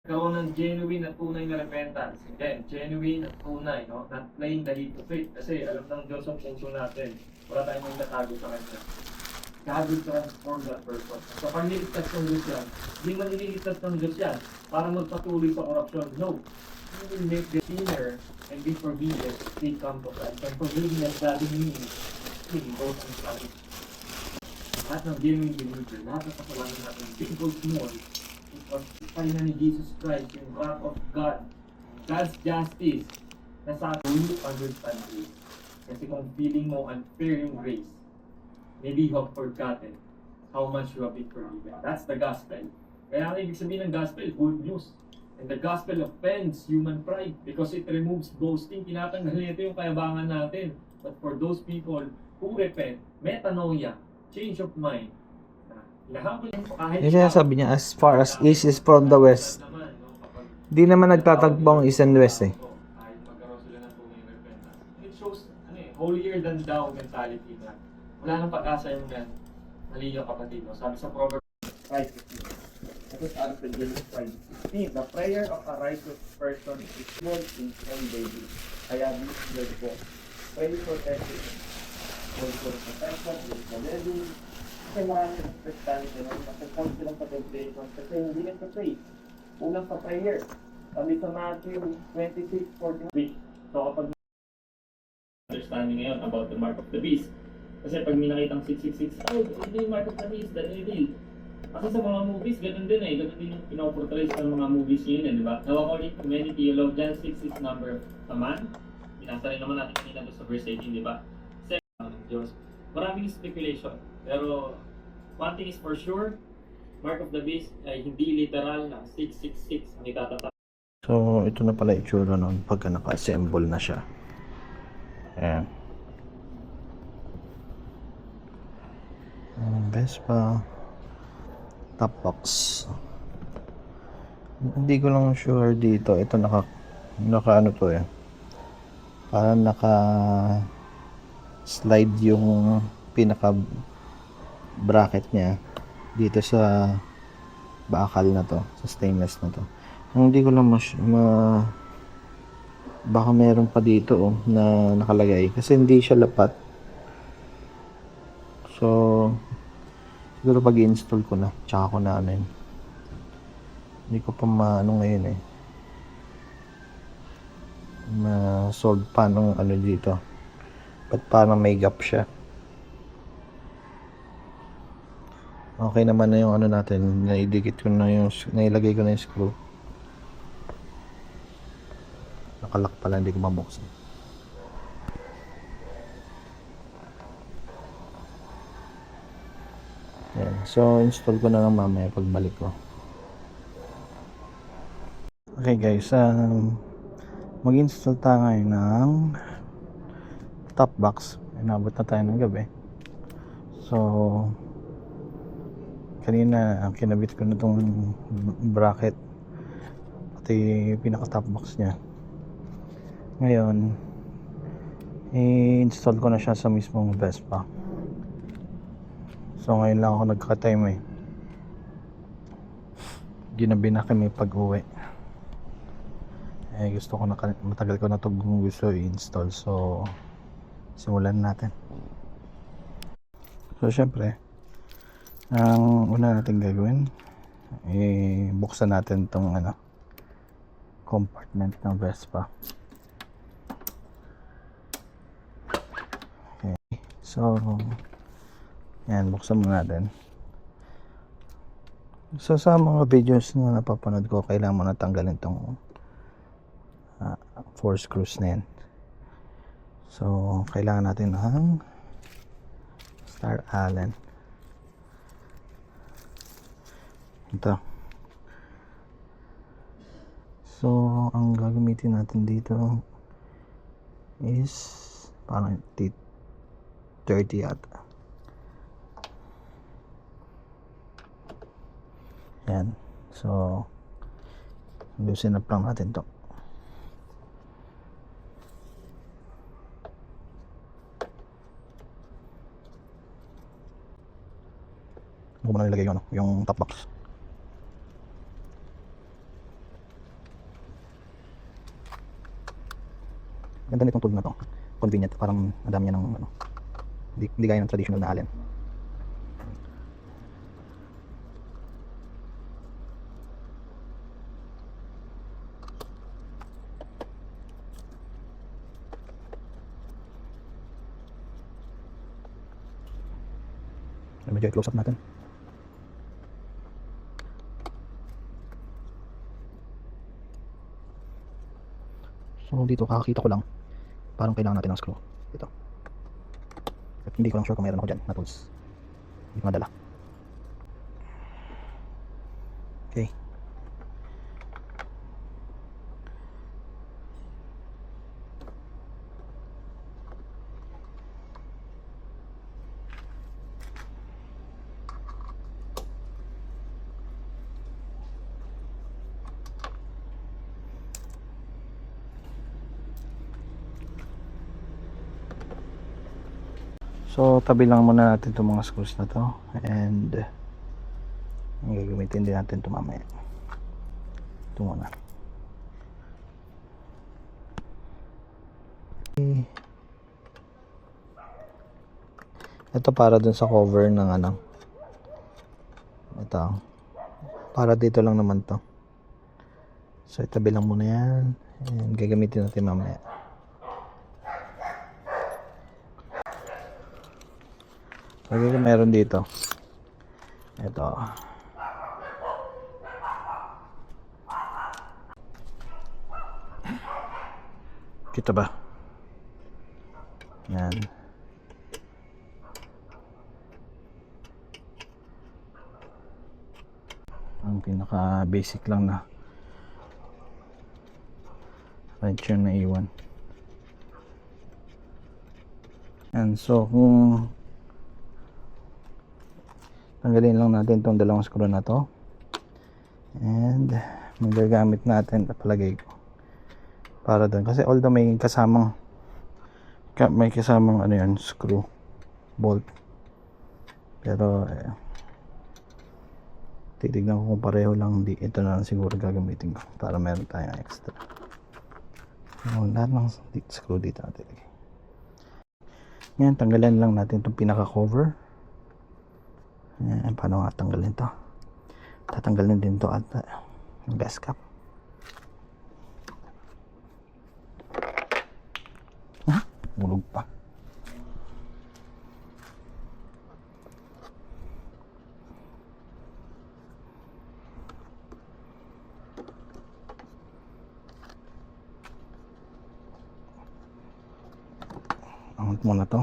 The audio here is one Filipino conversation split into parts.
Karoon ng genuine at tunay na repentance. Again, genuine at tunay, no? Not plain the leap of faith. Kasi alam ng Diyos ang puso natin. Wala tayong may natago sa Kanya. God will transform that person. So, pag nililigtas ng Diyos yan, hindi man nililigtas ng Diyos yan para magpatuloy sa korupsyon. No. He will make the sinner and be forgiven if they come to Christ. And forgiveness, that means he goes and studies. Lahat ng genuine believer, lahat ng kasalanan natin, big or small, pagpapay na ni Jesus Christ, yung wrath of God, God's justice, nasa you understand grace. Kasi kung feeling mo unfair yung grace, maybe you have forgotten how much you have been forgiven. That's the gospel. Kaya ang ibig sabihin ng gospel, good news. And the gospel offends human pride because it removes boasting. Tinatanggal nito yung kayabangan natin. But for those people who repent, metanoia, change of mind, yung sinasabi niya, as far as east is from the west, di naman nagtatagpo ang east and west eh. It shows holier than thou mentality na wala nang pag-asa yung yan. Mali yung kapatid. No? Sabi sa Proverbs 5:15. That is answered in 5:16. The prayer of a righteous person is small in and baby. Kaya this po. Pray for everything. Pray for protection, pray for baby. Kasi maraming expectancy, no? Kasi constant sa temptation. Kasi hindi nagpa-pray. Unang sa prayer. Sabi sa Matthew 26:14. So kapag understanding ngayon about the mark of the beast. Kasi pag may nakitang 666, oh, ito yung mark of the beast, the devil. Kasi sa mga movies, ganun din eh. Ganun din yung pinoportray sa mga movies yun eh, di ba? Now, according to many theologians, 6 is number of a man. Binasa rin naman natin kanina doon sa verse 18, di ba? Second, Diyos. Maraming speculation. Pero, one thing is for sure, mark of the beast ay hindi literal na 666 ang itatatak. So, ito na pala itsura nun pagka naka-assemble na siya. Ayan. Vespa top box. Hindi ko lang sure dito. Ito naka ano to eh. Parang naka slide yung pinaka bracket niya dito sa bakal na to, sa stainless na to. Hindi ko lang baka meron pa dito na nakalagay kasi hindi siya lapat. So siguro pag i-install ko na tsaka ko na ano yun. Hindi ko pa maano ngayon eh, ma-solve pa ng ano dito, ba't parang may gap siya. Okay naman na yung ano natin, naidikit ko na yung, nailagay ko na yung screw. Nakalak pala, hindi ko mabuksan. Ayan. So install ko na lang mamaya pagbalik ko. Okay guys, mag-install tayo ngayon ng top box. Inabot na tayo ng gabi. So kanina kinabit ko na itong bracket pati pinaka top box nya. Ngayon i-install ko na siya sa mismong Vespa. So ngayon lang ako nagka-time eh. Ginabi na kami pag-uwi. Eh gusto ko na, matagal ko na ito gusto i-install. So simulan natin. So syempre ang una natin gagawin buksan natin itong ano, compartment ng Vespa. Okay. So yan, buksan mo natin. So sa mga videos na napapanood ko, kailangan mo natanggalin itong 4 screws na yan. So kailangan natin ng star allen. Ito. So ang gagamitin natin dito is parang T30 ata. Yan. So loosen up lang natin to. Huwag mo na nilagay yung top box. Ganda nitong tool na to. Convenient. Parang ang dami niya ng ano. Hindi gaya ng traditional na Allen. Medyo i-close up natin. So dito kakakita ko lang parang kailangan natin ng screw dito. At hindi ko lang sure kung meron ako dyan na tools. Hindi ko madala. Okay. So tabi lang muna natin itong mga screws na to, and ang gagamitin din natin ito mamaya. Ito muna. Ito para dun sa cover ng ano. Ito. Para dito lang naman to. So itabi lang muna yan, and gagamitin natin mamaya. Lagi ko meron dito. Ito. Kita ba? Yan. Ang pinaka basic lang na wrench yung naiwan. And so kung tanggalin lang natin itong dalawang screw na to, and magagamit natin, palagay ko para doon, kasi although may kasamang ano yan, screw bolt, pero titignan ko kung pareho lang, di ito na lang siguro gagamitin ko para meron tayong extra. Lahat ng screw dito natin. Yan, tanggalin lang natin itong pinaka cover. Ayan, paano nga tanggalin to? Tatanggalin din to at gas cap. Ha? Bulog pa. Angat muna to.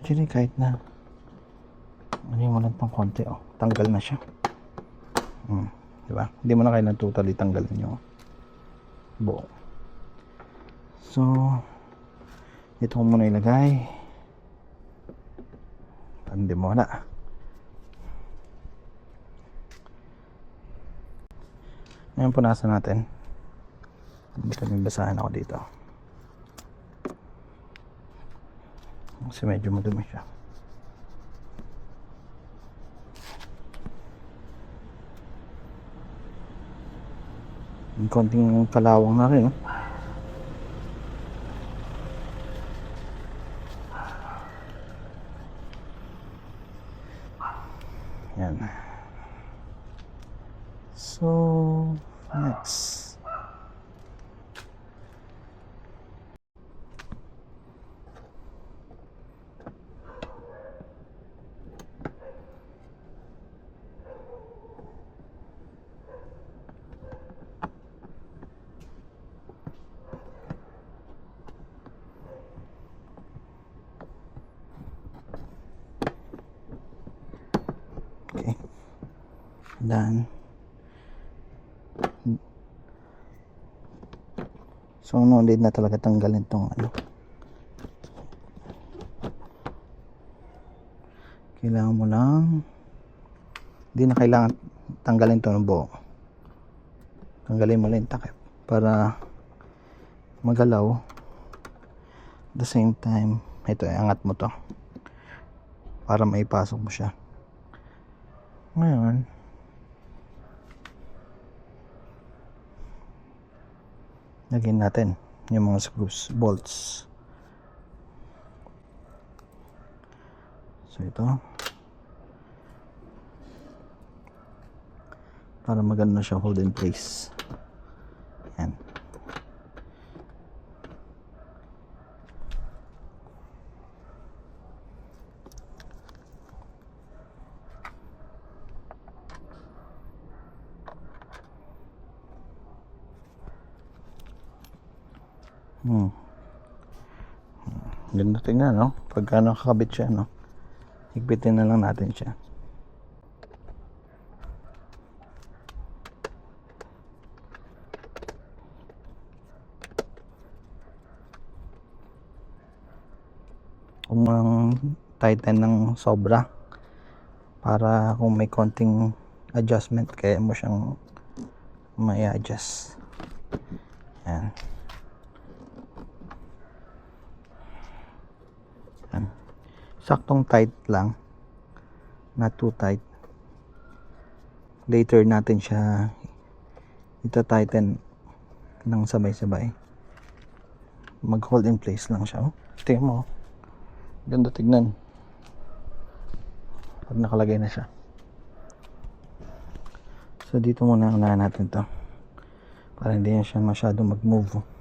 Actually, kahit na ano mo lang itong konti, oh, tanggal na siya. Diba? Hindi mo na kailangan totally tanggalin yung buo. So ito ko muna ilagay. Hindi mo wala. Ngayon punasan natin. Hindi kami basahan ako dito kasi medyo madumi siya. Yung konting kalawang na rin, yan. So next, okay, done. So no need na talaga tanggalin tong ano. Kailangan mo lang, hindi na kailangan tanggalin to ng buo. Tanggalin mo lang yung takip para magalaw. At the same time, ito, angat mo to para maipasok mo siya. Ngayon lagyan natin yung mga screws, bolts. So ito, para maganda siya hold in place. Yan. Ganda tingnan, no? Pagka nakakabit siya, no? Higpitin na lang natin siya. Kung tighten ng sobra, para kung may konting adjustment, kaya mo siyang may adjust. Yan. Yan. Saktong tight lang, not too tight. Later natin siya ita-tighten ng sabay-sabay. Mag hold in place lang siya. Tingnan mo, ganda tignan pag nakalagay na siya. So dito muna unahan natin to para hindi siya masyado mag-move.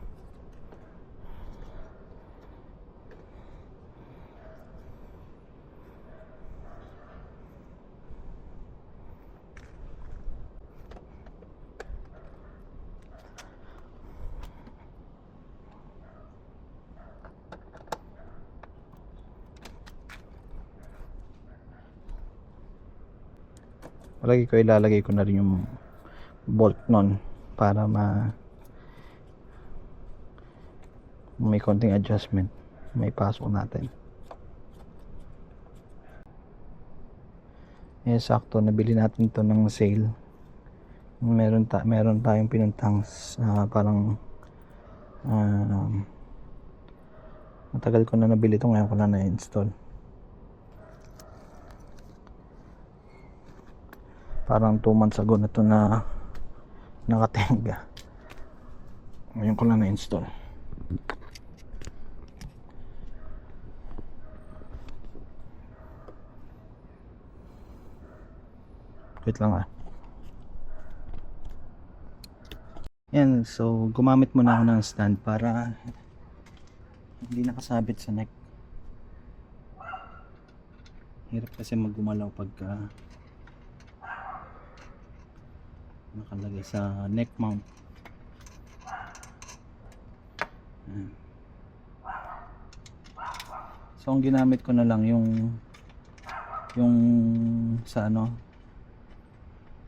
Ilalagay ko na rin yung bolt nun para may konting adjustment, may pasok natin. Sakto, nabili natin to ng sale. Meron tayong pinuntang parang matagal ko na nabili to, ngayon ko na na-install. Parang 2 months ago na to na nakatenga. Ngayon ko lang na-install. Wait lang. Yan, so gumamit muna ako ng stand para hindi nakasabit sa neck. Hirap kasi maggumalaw pagka nakalagay sa neck mount. So ang ginamit ko na lang yung sa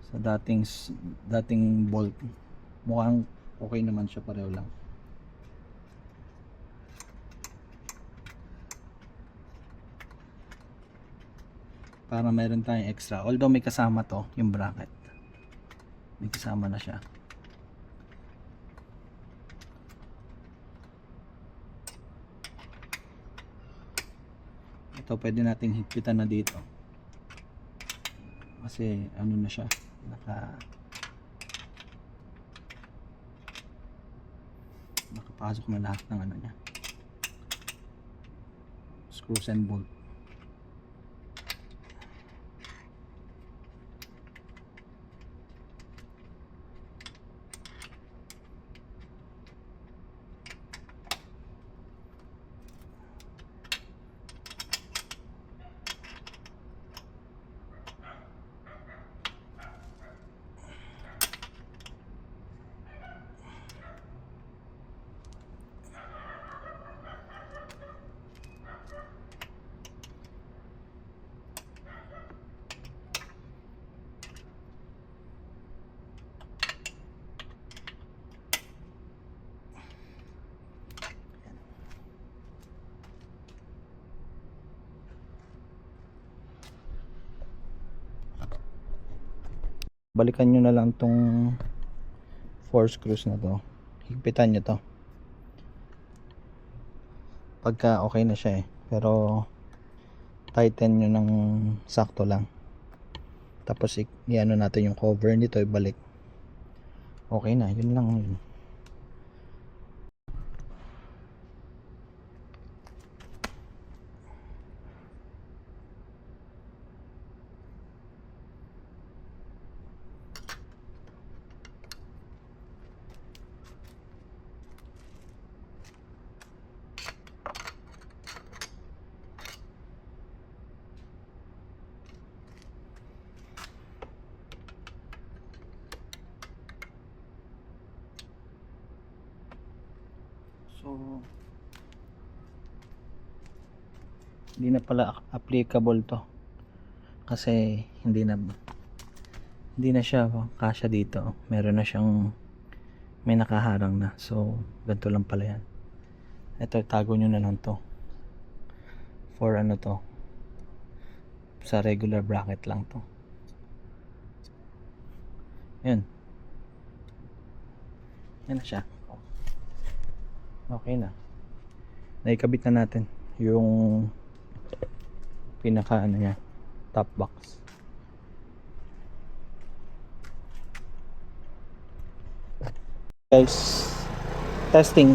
sa dating bolt. Mukhang okay naman siya, pareho lang. Para meron tayong extra, although may kasama to yung bracket. May kasama na siya. Ito pwede nating higpitan na dito. Kasi ano na siya, nakapasok na lahat ng ano niya. Screws and bolt. Balikan nyo na lang tong 4 screws na to, higpitan nyo to pagka okay na siya pero tighten nyo ng sakto lang, tapos i-ano natin yung cover nito, ibalik. Okay na, yun lang yun. So hindi na pala applicable to kasi hindi na siya kasya dito. Meron na siyang may nakaharang na. So ganito lang pala yan. Ito, tago nyo na lang to for ano to, sa regular bracket lang to. Yan na siya. Okay na, naikabit na natin yung pinaka ano niya, top box. Guys, testing.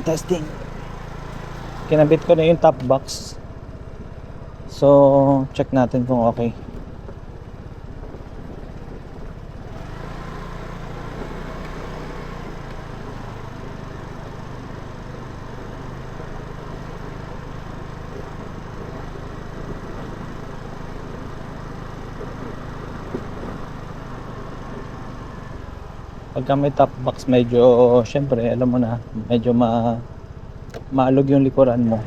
Kinabit ko na yung top box. So check natin kung okay. Pagka may top box, medyo syempre alam mo na, medyo maalog yung likuran mo.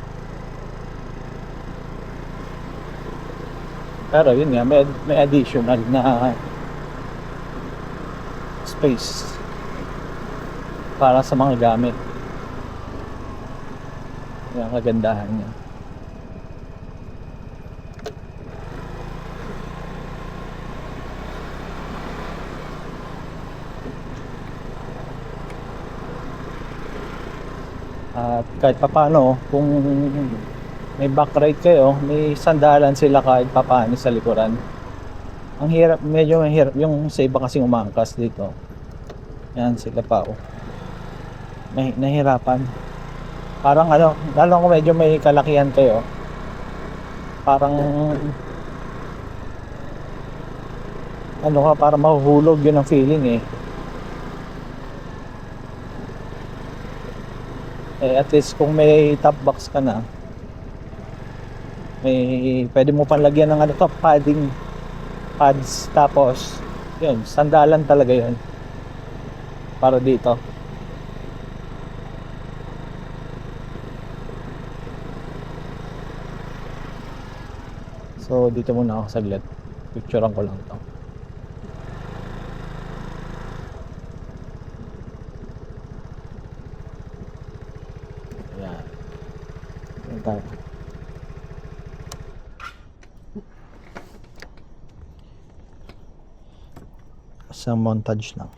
Pero yun nga, may additional na space para sa mga gamit. Yan ang kagandahan niya. At kahit papano, kung may back ride kayo, may sandalan sila kahit papano sa likuran. Ang hirap, medyo mahirap yung sa iba kasing umangkas dito. Yan sila pa, oh. May nahirapan. Parang ano, lalo kung medyo may kalakihan kayo. Parang ano ka, parang mahuhulog yun ang feeling eh. At least kung may top box ka na, may pwede mo pang lagyan ng ano to, pads, tapos yun, sandalan talaga yun para dito. So dito muna ako saglit, picturean ko lang to. Tayo. Sa montage lang.